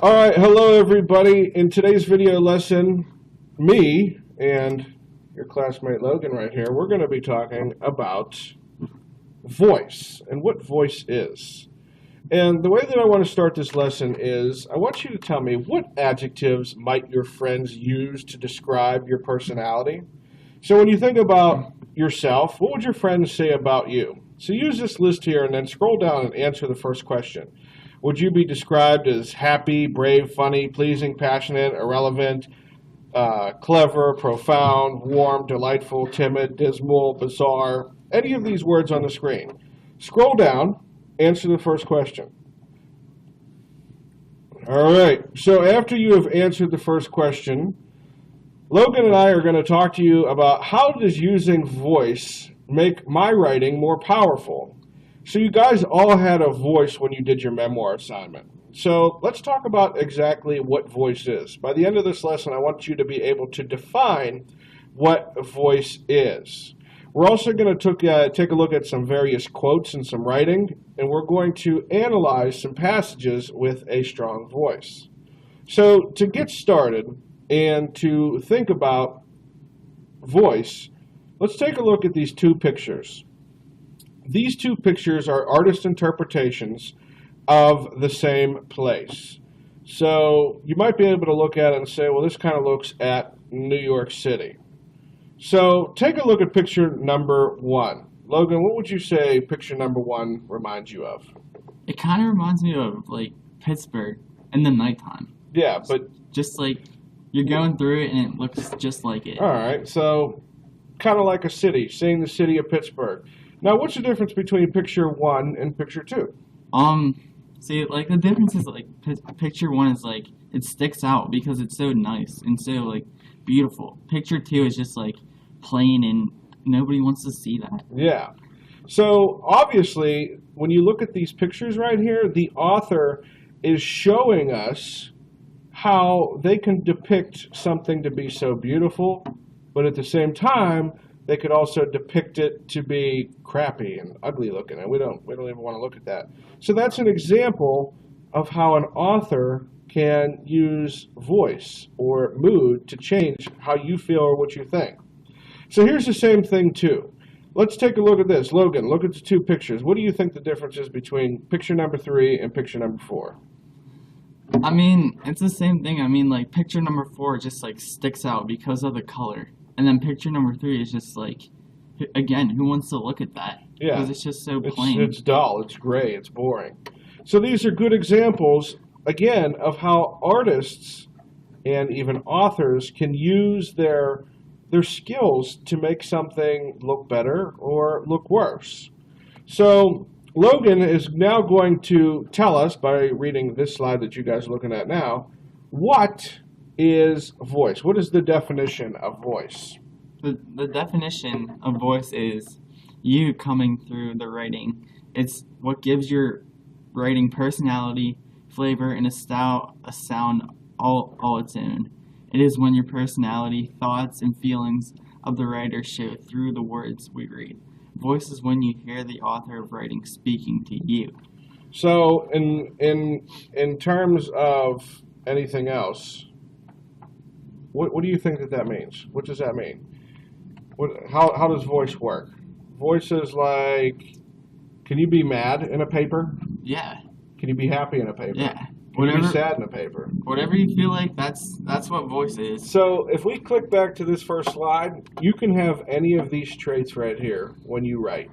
All right, hello everybody. In today's video lesson, me and your classmate Logan right here, we're going to be talking about voice and what voice is. And the way that I want to start this lesson is I want you to tell me what adjectives might your friends use to describe your personality. So when you think about yourself, what would your friends say about you? So use this list here and then scroll down and answer the first question. Would you be described as happy, brave, funny, pleasing, passionate, irrelevant, clever, profound, warm, delightful, timid, dismal, bizarre? Any of these words on the screen. Scroll down, answer the first question. All right, so after you have answered the first question, Logan and I are going to talk to you about how does using voice make my writing more powerful. So you guys all had a voice when you did your memoir assignment. So let's talk about exactly what voice is. By the end of this lesson, I want you to be able to define what voice is. We're also going to take a look at some various quotes and some writing, and we're going to analyze some passages with a strong voice. So to get started and to think about voice, let's take a look at these two pictures. These two pictures are artist interpretations of the same place. So you might be able to look at it and say, well, this kind of looks at New York City. So take a look at picture number one. Logan, what would you say picture number one reminds you of? It kind of reminds me of like Pittsburgh in the nighttime. Yeah, but just like you're going through it and it looks just like it. All right, so kind of like a city, seeing the city of Pittsburgh. Now, what's the difference between picture one and picture two? See, like the difference is like picture one is like it sticks out because it's so nice and so like beautiful. Picture two is just like plain and nobody wants to see that. Yeah. So obviously, when you look at these pictures right here, the author is showing us how they can depict something to be so beautiful, but at the same time, they could also depict it to be crappy and ugly looking, and we don't even want to look at that. So that's an example of how an author can use voice or mood to change how you feel or what you think. So here's the same thing too. Let's take a look at this. Logan, look at the two pictures. What do you think the difference is between picture number 3 and picture number 4? I mean, it's the same thing. I mean, like picture number 4 just like sticks out because of the color. And then picture number 3 is just like, again, who wants to look at that? Yeah. Because it's just so plain. It's dull, it's gray, it's boring. So these are good examples, again, of how artists and even authors can use their skills to make something look better or look worse. So Logan is now going to tell us, by reading this slide that you guys are looking at now, what is voice? What is the definition of voice? The definition of voice is you coming through the writing. It's what gives your writing personality, flavor, and a sound all its own. It is when your personality, thoughts, and feelings of the writer show through the words we read. Voice is when you hear the author of writing speaking to you. So in terms of anything else, what do you think that means? What does that mean? How does voice work? Voice is like, can you be mad in a paper? Yeah. Can you be happy in a paper? Yeah. Can you be sad in a paper? Whatever you feel like, that's what voice is. So if we click back to this first slide, you can have any of these traits right here when you write.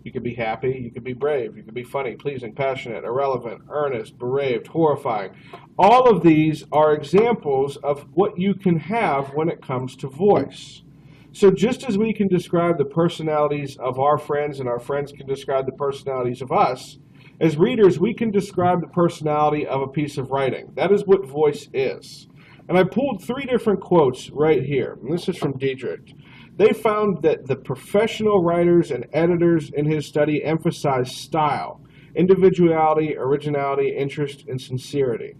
You could be happy, you could be brave, you could be funny, pleasing, passionate, irrelevant, earnest, bereaved, horrifying. All of these are examples of what you can have when it comes to voice. So just as we can describe the personalities of our friends and our friends can describe the personalities of us, as readers, we can describe the personality of a piece of writing. That is what voice is. And I pulled 3 different quotes right here. And this is from Tkach. They found that the professional writers and editors in his study emphasized style, individuality, originality, interest, and sincerity.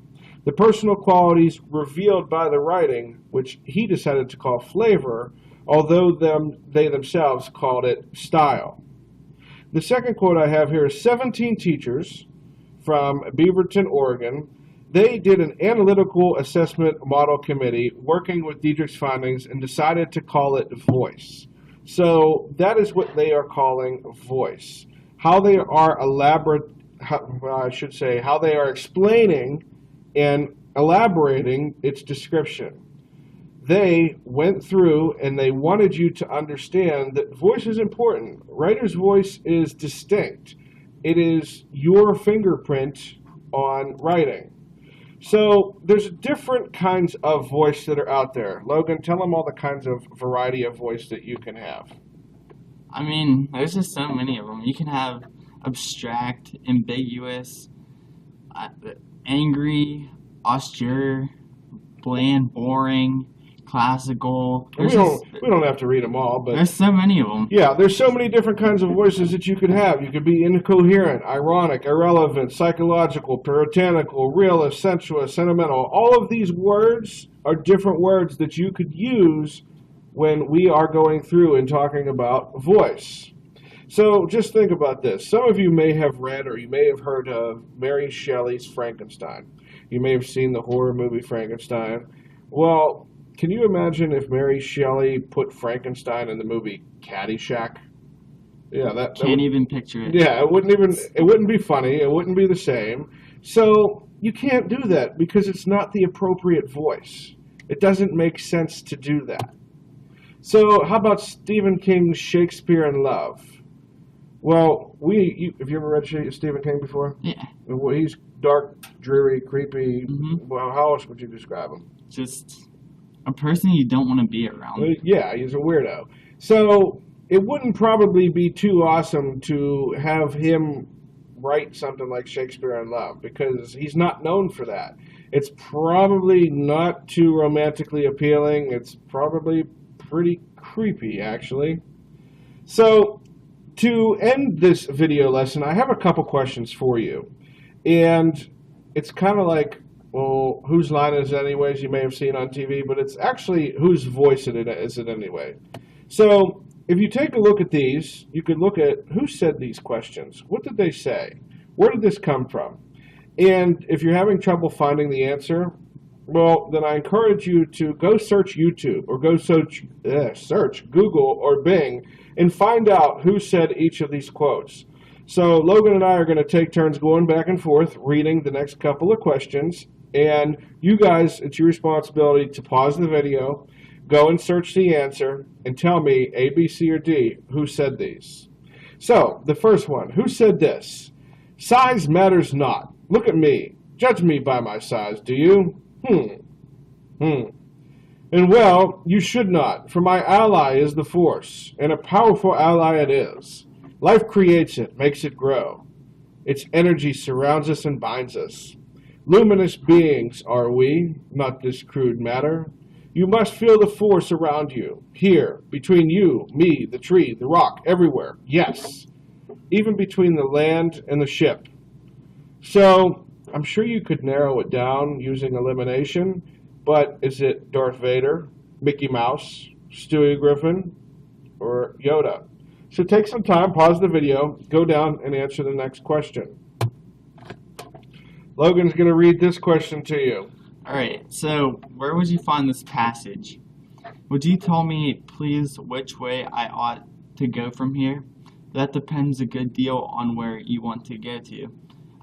The personal qualities revealed by the writing, which he decided to call flavor, although they themselves called it style. The second quote I have here is 17 teachers from Beaverton, Oregon. they did an analytical assessment model committee working with Diedrich's findings and decided to call it voice. So that is what they are calling voice. How they are how they are explaining and elaborating its description. They went through and they wanted you to understand that voice is important. Writer's voice is distinct. It is your fingerprint on writing. So there's different kinds of voice that are out there. Logan, tell them all the kinds of variety of voice that you can have. I mean, there's just so many of them. You can have abstract, ambiguous, angry, austere, bland, boring, classical. We don't have to read them all, but there's so many of them. Yeah, there's so many different kinds of voices that you could have. You could be incoherent, ironic, irrelevant, psychological, puritanical, realist, sensuous, sentimental. All of these words are different words that you could use when we are going through and talking about voice. So just think about this. Some of you may have read or you may have heard of Mary Shelley's Frankenstein. You may have seen the horror movie Frankenstein. Well, can you imagine if Mary Shelley put Frankenstein in the movie Caddyshack? Yeah, that can't even picture it. Yeah, it wouldn't be funny. It wouldn't be the same. So you can't do that because it's not the appropriate voice. It doesn't make sense to do that. So how about Stephen King's Shakespeare in Love? Well, have you ever read Stephen King before? Yeah. Well, he's dark, dreary, creepy. Mm-hmm. Well, how else would you describe him? Just a person you don't want to be around. Yeah, he's a weirdo. So it wouldn't probably be too awesome to have him write something like Shakespeare in Love because he's not known for that. It's probably not too romantically appealing. It's probably pretty creepy, actually. So to end this video lesson, I have a couple questions for you. And it's kind of like, well, whose line is it anyways? You may have seen on TV, but it's actually whose voice is it anyway? So if you take a look at these, you could look at who said these questions. What did they say? Where did this come from? And if you're having trouble finding the answer, well, then I encourage you to go search YouTube or go search Google or Bing and find out who said each of these quotes. So Logan and I are going to take turns going back and forth, reading the next couple of questions. And you guys, it's your responsibility to pause the video, go and search the answer, and tell me, A, B, C, or D, who said these. So, the first one, who said this? Size matters not. Look at me. Judge me by my size, do you? And well, you should not, for my ally is the force, and a powerful ally it is. Life creates it, makes it grow. Its energy surrounds us and binds us. Luminous beings are we, not this crude matter. You must feel the force around you, here, between you, me, the tree, the rock, everywhere. Yes, even between the land and the ship. So, I'm sure you could narrow it down using elimination, but is it Darth Vader, Mickey Mouse, Stewie Griffin, or Yoda? So take some time, pause the video, go down and answer the next question. Logan's going to read this question to you. Alright, so where would you find this passage? Would you tell me, please, which way I ought to go from here? That depends a good deal on where you want to go to.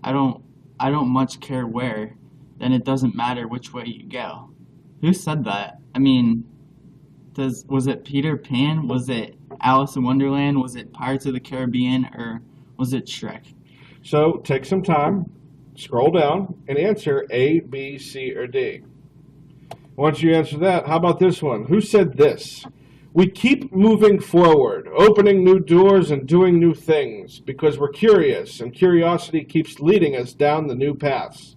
I don't much care where, then it doesn't matter which way you go. Who said that? I mean, was it Peter Pan? Was it Alice in Wonderland? Was it Pirates of the Caribbean? Or was it Shrek? So take some time, scroll down, and answer A, B, C, or D. Once you answer that, how about this one? Who said this? We keep moving forward, opening new doors and doing new things because we're curious, and curiosity keeps leading us down the new paths.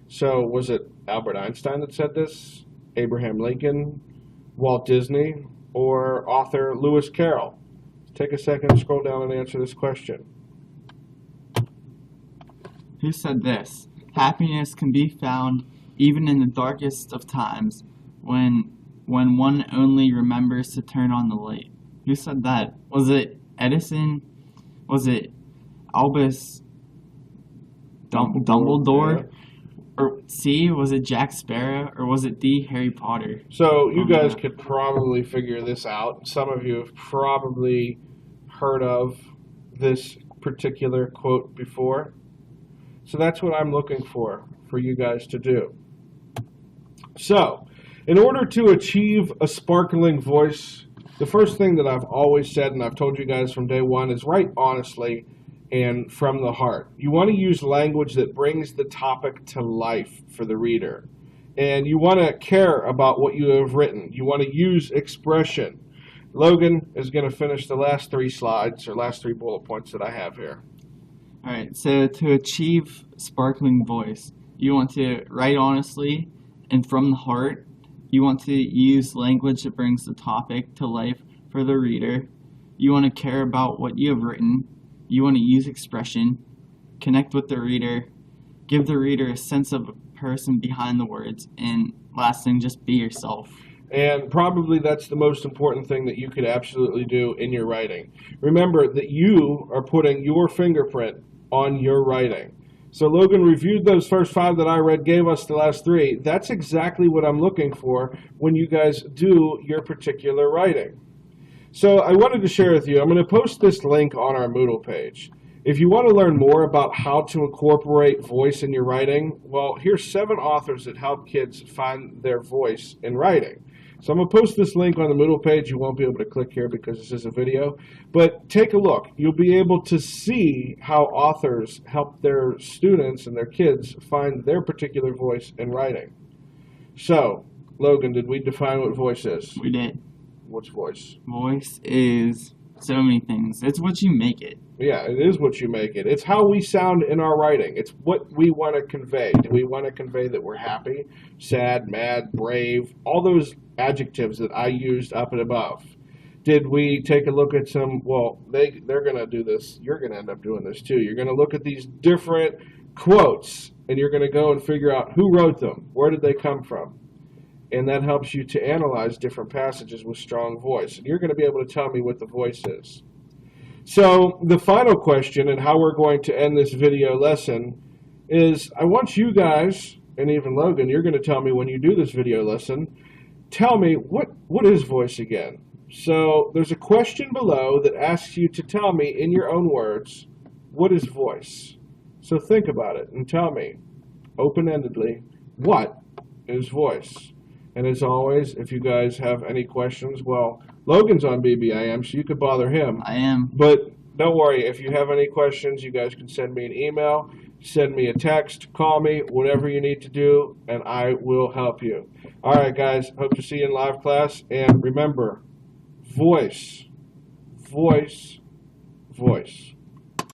So was it Albert Einstein that said this? Abraham Lincoln? Walt Disney? Or author Lewis Carroll? Take a second, scroll down, and answer this question. Who said this? Happiness can be found even in the darkest of times when one only remembers to turn on the light. Who said that? Was it Edison? Was it Albus Dumbledore? Or C, was it Jack Sparrow, or was it D, Harry Potter? So you guys could probably figure this out. Some of you have probably heard of this particular quote before. So that's what I'm looking for you guys to do. So, in order to achieve a sparkling voice, the first thing that I've always said, and I've told you guys from day one, is write honestly and from the heart. You want to use language that brings the topic to life for the reader. And you want to care about what you have written. You want to use expression. Logan is going to finish the last 3 slides, or last 3 bullet points that I have here. All right, so to achieve sparkling voice, you want to write honestly and from the heart. You want to use language that brings the topic to life for the reader. You want to care about what you have written. You want to use expression, connect with the reader, give the reader a sense of a person behind the words, and last thing, just be yourself. And probably that's the most important thing that you could absolutely do in your writing. Remember that you are putting your fingerprint on your writing. So Logan reviewed those first 5 that I read, gave us the last 3. That's exactly what I'm looking for when you guys do your particular writing. So I wanted to share with you, I'm going to post this link on our Moodle page. If you want to learn more about how to incorporate voice in your writing, well, here's 7 authors that help kids find their voice in writing. So I'm going to post this link on the Moodle page. You won't be able to click here because this is a video, but take a look. You'll be able to see how authors help their students and their kids find their particular voice in writing. So, Logan, did we define what voice is? We did. What's voice? Voice is so many things. It's what you make it. Yeah, it is what you make it. It's how we sound in our writing. It's what we want to convey. Do we want to convey that we're happy, sad, mad, brave, all those adjectives that I used up and above? Did we take a look at some, well, they're going to do this. You're going to end up doing this too. You're going to look at these different quotes, and you're going to go and figure out who wrote them. Where did they come from? And that helps you to analyze different passages with strong voice. And you're going to be able to tell me what the voice is. So the final question, and how we're going to end this video lesson, is I want you guys, and even Logan, you're going to tell me when you do this video lesson, tell me what is voice again? So there's a question below that asks you to tell me in your own words, what is voice? So think about it and tell me, open-endedly, what is voice? And as always, if you guys have any questions, well, Logan's on BBIM, so you could bother him. I am. But don't worry, if you have any questions, you guys can send me an email, send me a text, call me, whatever you need to do, and I will help you. All right, guys, hope to see you in live class. And remember, voice, voice, voice.